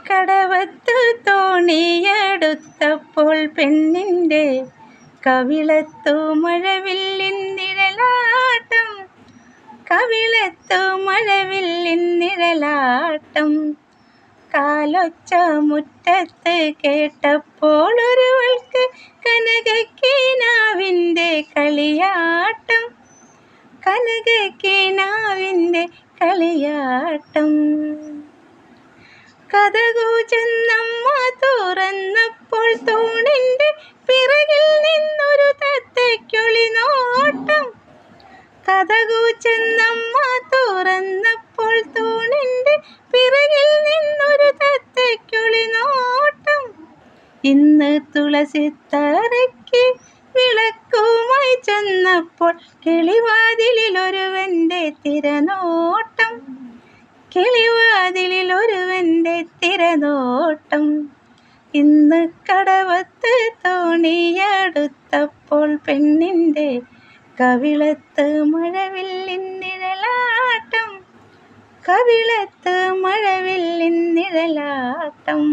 കടവത്ത് തോണിയെടുത്തപ്പോൾ പെണ്ണിൻ്റെ കവിളത്തു മഴവില്ലിൻ നിഴലാട്ടം, കവിളത്തു മഴവില്ലിൻ നിഴലാട്ടം. കാലൊച്ച മുറ്റത്ത് കേട്ടപ്പോൾ ഒരുവൾക്ക് കനകക്കിനാവിൻ്റെ കളിയാട്ടം, കനകക്കിനാവിൻ്റെ കളിയാട്ടം. കതകു ചെന്നമ്മ തുറന്നപ്പോൾ തൂണിൻ്റെ പിറകിൽ നിന്നൊരു തത്തയ്ക്കൊളി നോട്ടം, കതകു ചെന്നമ്മ തുറന്നപ്പോൾ തൂണിൻ്റെ പിറകിൽ നിന്നൊരു തത്തയ്ക്കൊളി നോട്ടം. ഇന്ന് തുളസിത്തറയ്ക്ക് വിളക്കുമായി ചെന്നപ്പോൾ കിളിവാതിലിലൊരുവൻ്റെ തിരനോട്ടം, കിളിവാതിലിലൊരുവൻ്റെ തിരനോട്ടം. ഇന്ന് കടവത്ത് തോണിയെടുത്തപ്പോൾ പെണ്ണിൻ്റെ കവിളത്ത് മഴവില്ലിൻ നിഴലാട്ടം, കവിളത്ത് മഴവില്ലിൻ നിഴലാട്ടം.